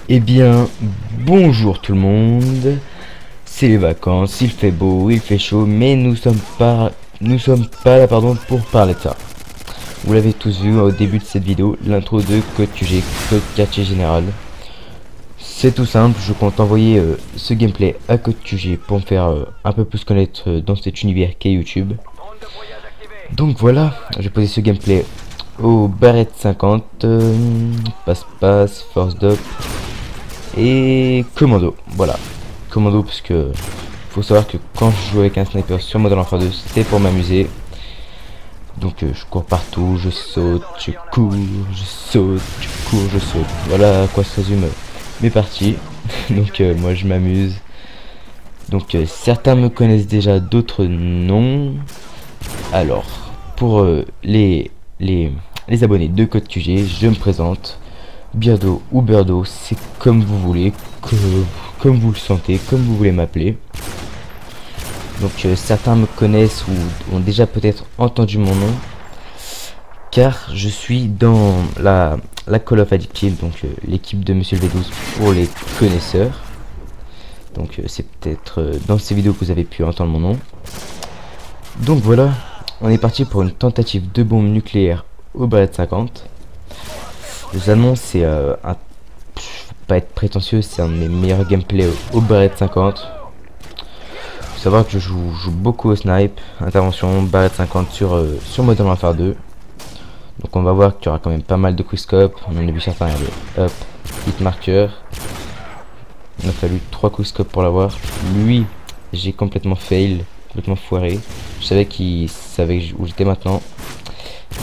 Eh bien, bonjour tout le monde. C'est les vacances, il fait beau, il fait chaud, mais nous sommes pas là, pour parler de ça. Vous l'avez tous vu au début de cette vidéo, l'intro de Code QG, Code Quartier Général. C'est tout simple, je compte envoyer ce gameplay à Code QG pour me faire un peu plus connaître dans cet univers qu'est YouTube. Donc voilà, j'ai posé ce gameplay au Barrett 50, passe-passe, force d'op et commando. Voilà, commando parce que faut savoir que quand je joue avec un sniper sur Modern Warfare 2, c'est pour m'amuser. Donc je cours partout, je saute, je cours, je saute, je cours, je saute. Voilà à quoi se résument mes parties. Donc moi je m'amuse. Donc certains me connaissent déjà, d'autres non. Alors pour les abonnés de Code QG, je me présente. Birdo ou Birdo, c'est comme vous voulez, comme vous le sentez, comme vous voulez m'appeler. Donc certains me connaissent ou ont déjà peut-être entendu mon nom, car je suis dans la Call of Addict Team, donc l'équipe de Monsieur le V12 pour les connaisseurs. Donc c'est peut-être dans ces vidéos que vous avez pu entendre mon nom. Donc voilà, on est parti pour une tentative de bombe nucléaire au Barrett 50. Je vous annonce, c'est je vais pas être prétentieux, c'est un de mes meilleurs gameplays au Barrett 50. Faut savoir que je joue beaucoup au snipe, intervention, Barrett 50 sur Modern Warfare 2. Donc on va voir qu'il y aura quand même pas mal de quickscope. On en a vu certains, regardez, hop, hit marker. Il m'a fallu 3 quickscopes pour l'avoir. Lui, j'ai complètement fail, complètement foiré. Je savais qu'il savait où j'étais maintenant.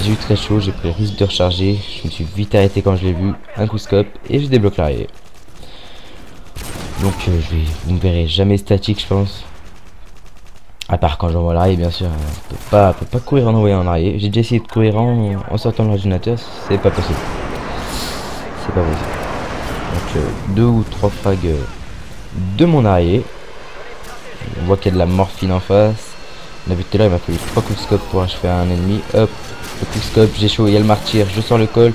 J'ai eu très chaud, j'ai pris le risque de recharger, je me suis vite arrêté quand je l'ai vu, un coup scope et je débloque l'arrivée. Donc vous me verrez jamais statique, je pense. À part quand j'envoie l'arrivée, bien sûr, on peut pas courir en envoyant en arrière. J'ai déjà essayé de courir en sortant de l'ordinateur, c'est pas possible. C'est pas possible. Donc 2 ou 3 frags de mon arrière. On voit qu'il y a de la morphine en face. On a vu tout à l'heure, il m'a fallu 3 coups de scope pour achever un ennemi. Hop, le coup de scope, j'ai chaud, il y a le martyr, je sors le col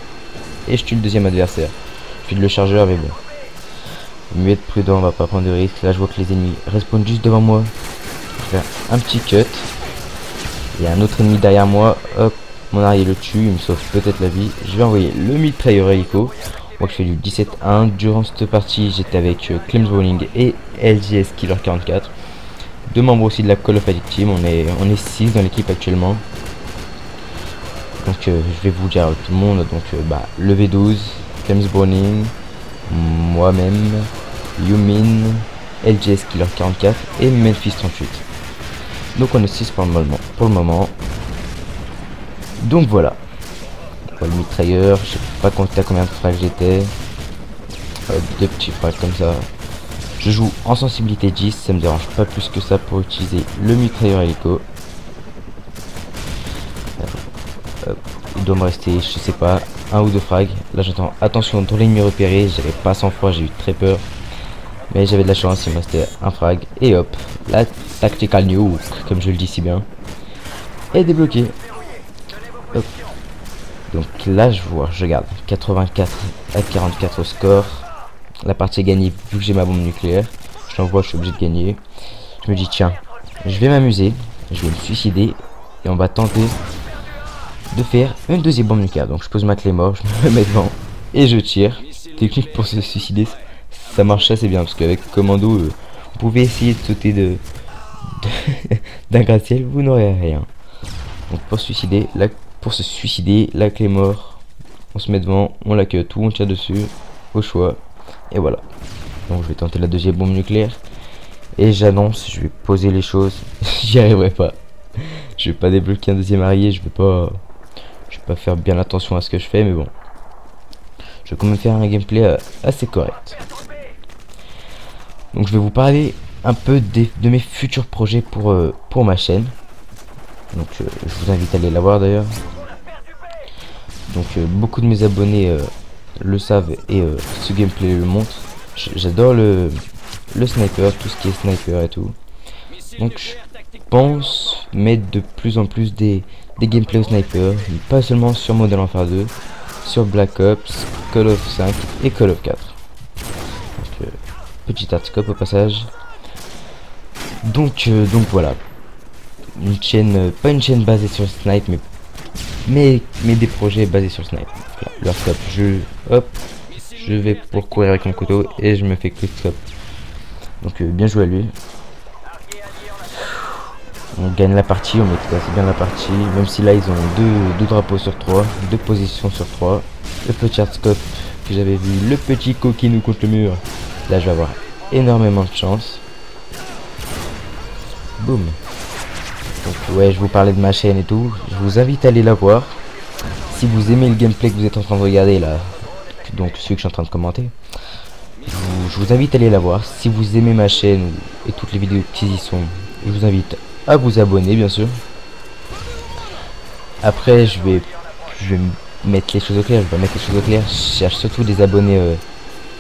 et je tue le deuxième adversaire. Je file le chargeur, mais bon. Mieux être prudent, on va pas prendre de risques. Là, je vois que les ennemis respawnent juste devant moi. Je vais faire un petit cut. Il y a un autre ennemi derrière moi. Hop, mon arrière le tue, il me sauve peut-être la vie. Je vais envoyer le mitrailleur hélico. On voit que je fais du 17-1. Durant cette partie, j'étais avec Clems Bowling et LGS Killer 44. Deux membres aussi de la Call of Addict Team, on est 6 dans l'équipe actuellement. Donc je vais vous dire tout le monde, donc le V12, Clems Browning, moi-même, Yumin, LGS Killer 44 et Memphis 38. Donc on est 6 pour le moment. Donc voilà. Le mitrailleur, je sais pas compter à combien de frags j'étais. Deux petits frags comme ça. Je joue en sensibilité 10, ça me dérange pas plus que ça pour utiliser le mitrailleur hélico. Il doit me rester, je sais pas, 1 ou 2 frags. Là j'entends attention dans l'ennemi repéré, j'avais pas 100 fois, j'ai eu très peur. Mais j'avais de la chance, il me restait un frag. Et hop, la tactical nuke, comme je le dis si bien, est débloquée. Hop. Donc là je regarde, 84 à 44 au score. La partie est gagnée vu que j'ai ma bombe nucléaire. Je l'envoie, je suis obligé de gagner. Je me dis tiens, je vais m'amuser, je vais me suicider et on va tenter de faire une deuxième bombe nucléaire. Donc je pose ma clé mort, je me mets devant et je tire. Technique pour se suicider, ça marche assez bien parce qu'avec commando, vous pouvez essayer de sauter d'un gratte-ciel, vous n'aurez rien. Donc pour se suicider, la clé mort, on se met devant, on la cut ou on tire dessus au choix. Et voilà. Donc je vais tenter la deuxième bombe nucléaire. Et j'annonce, je vais poser les choses. J'y arriverai pas. Je vais pas débloquer un deuxième arrière. Je vais pas faire bien attention à ce que je fais. Mais bon. Je vais quand même faire un gameplay assez correct. Donc je vais vous parler un peu de mes futurs projets pour ma chaîne. Donc je vous invite à aller la voir d'ailleurs. Donc beaucoup de mes abonnés le savent et ce gameplay le montre. J'adore le sniper, tout ce qui est sniper et tout. Donc je pense mettre de plus en plus des gameplays au sniper, mais pas seulement sur Modern Warfare 2, sur Black Ops, Call of 5 et Call of 4. petit artscope au passage. Donc voilà, une chaîne, pas une chaîne basée sur le snipe, mais des projets basés sur le snipe. Voilà, le artscope, je vais pour courir avec mon couteau et je me fais quickscope. Donc bien joué à lui. On gagne la partie, on maîtrise assez bien la partie, même si là ils ont deux drapeaux sur 3, 2 positions sur 3. Le petit artscope que j'avais vu, le petit coquinou contre le mur. Là je vais avoir énormément de chance. Boum. Donc ouais, je vous parlais de ma chaîne et tout, je vous invite à aller la voir. Si vous aimez le gameplay que vous êtes en train de regarder là, donc celui que je suis en train de commenter, je vous invite à aller la voir. Si vous aimez ma chaîne et toutes les vidéos qui y sont, je vous invite à vous abonner bien sûr. Après je vais mettre les choses au clair, je cherche surtout des abonnés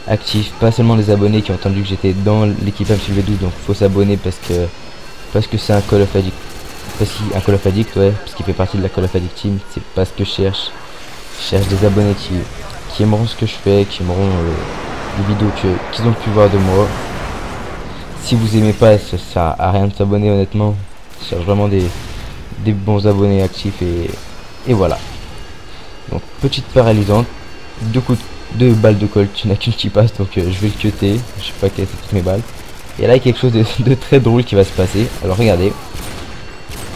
actifs, pas seulement des abonnés qui ont entendu que j'étais dans l'équipe MCV12, donc faut s'abonner parce que c'est un Call of Addict, un Call of Addict, ouais, parce qu'il fait partie de la Call of Addict team. C'est pas ce que je cherche. Je cherche des abonnés qui aimeront ce que je fais, qui aimeront les vidéos qu'ils ont pu voir de moi. Si vous aimez pas, ça sert à rien de s'abonner honnêtement. Je cherche vraiment des bons abonnés actifs et voilà. Donc petite paralysante, 2 balles de colt, tu n'as qu'une qui passe, donc je vais le cutter, je sais pas quelles sont toutes mes balles. Et là il y a quelque chose de très drôle qui va se passer. Alors regardez,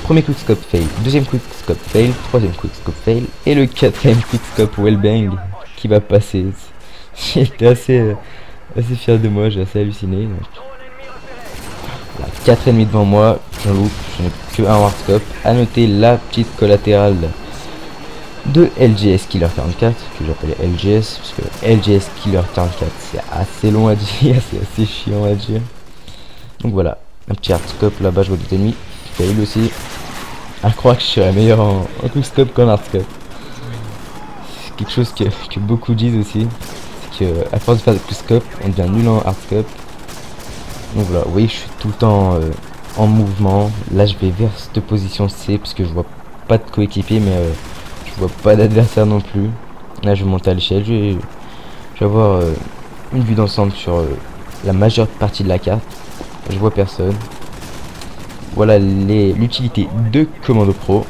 premier quickscope fail, deuxième quickscope fail, troisième quickscope fail et le quatrième quickscope wellbang qui va passer. J'étais assez fier de moi, j'ai assez halluciné. Donc. 4 ennemis devant moi, j'en loupe, je n'ai que un hardscope. À noter la petite collatérale de LGS Killer 44, que j'appelais LGS, parce que LGS Killer 44 c'est assez long à dire, c'est assez chiant à dire. Donc voilà, un petit hardscope là-bas, je vois des ennemis, fail aussi. À croire que je serais meilleur en quickscope qu'en hardscope. C'est quelque chose que beaucoup disent aussi, c'est que à force de faire des quickscope, on devient nul en hardscope. Donc voilà, oui, je suis tout le temps en mouvement. Là, je vais vers cette position C parce que je vois pas de coéquipier, mais je vois pas d'adversaire non plus. Là, je vais monter à l'échelle. Je vais avoir une vue d'ensemble sur la majeure partie de la carte. Je vois personne. Voilà l'utilité de Commando Pro,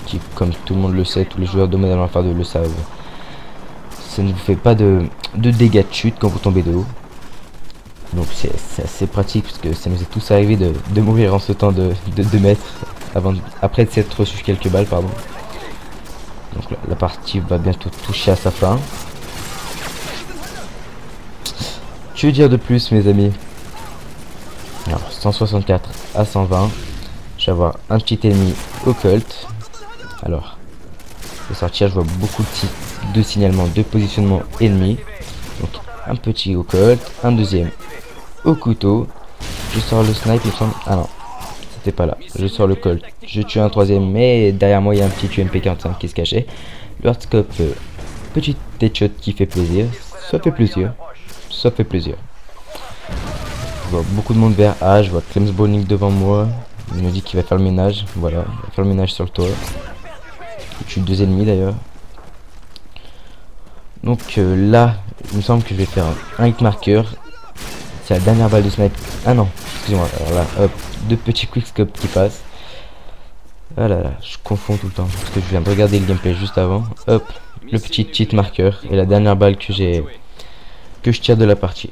qui, comme tout le monde le sait, tous les joueurs de Modern Warfare 2 le savent. Ça ne vous fait pas de dégâts de chute quand vous tombez de haut. Donc c'est assez pratique parce que ça nous est tous arrivé de mourir en sautant de 2 mètres après de s'être reçu quelques balles, pardon. Donc la partie va bientôt toucher à sa fin. Que dire de plus mes amis? Alors 164 à 120. Je vais avoir un petit ennemi au colt. Alors je vais sortir, je vois beaucoup de signalements de positionnement ennemi. Donc un petit au colt, un deuxième au couteau, je sors le snipe, il me semble. Ah non, c'était pas là. Je sors le colt, je tue un troisième, mais derrière moi il y a un petit UMP45 qui se cachait. Le hardscope, petit headshot qui fait plaisir. Ça fait plaisir. Ça fait plaisir. Je vois beaucoup de monde vers A, je vois Clems Bowling devant moi. Il me dit qu'il va faire le ménage. Voilà, il va faire le ménage sur le toit. Il tue 2 ennemis d'ailleurs. Donc là, il me semble que je vais faire un hit marker. C'est la dernière balle de snipe. Ah non, excusez-moi. Alors là, hop, 2 petits quickscopes qui passent. Ah là là, je confonds tout le temps. Parce que je viens de regarder le gameplay juste avant. Hop, le petit cheat marqueur. Et la dernière balle que je tire de la partie.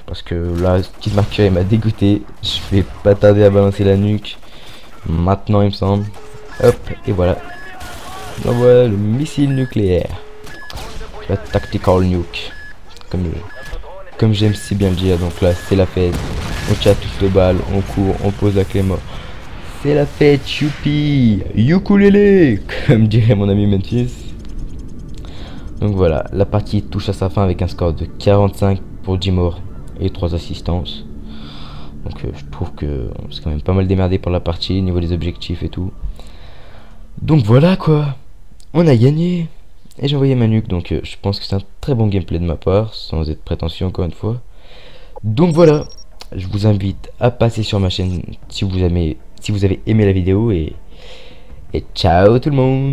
Parce que là, ce petit marqueur il m'a dégoûté. Je vais pas tarder à balancer la nuque. Maintenant, il me semble. Hop, et voilà. J'envoie le missile nucléaire. La tactical nuke. Comme j'aime si bien le dire. Donc là c'est la fête, on tire tous de balles, on court, on pose la clé mort. C'est la fête, youpi, ukulélé, comme dirait mon ami Memphis. Donc voilà, la partie touche à sa fin avec un score de 45 pour 10 morts et 3 assistances. Donc je trouve que c'est quand même pas mal démerdé pour la partie, niveau des objectifs et tout. Donc voilà quoi, on a gagné. Et j'ai envoyé ma nuque, donc je pense que c'est un très bon gameplay de ma part, sans être prétentieux encore une fois. Donc voilà, je vous invite à passer sur ma chaîne si vous avez aimé la vidéo et ciao tout le monde.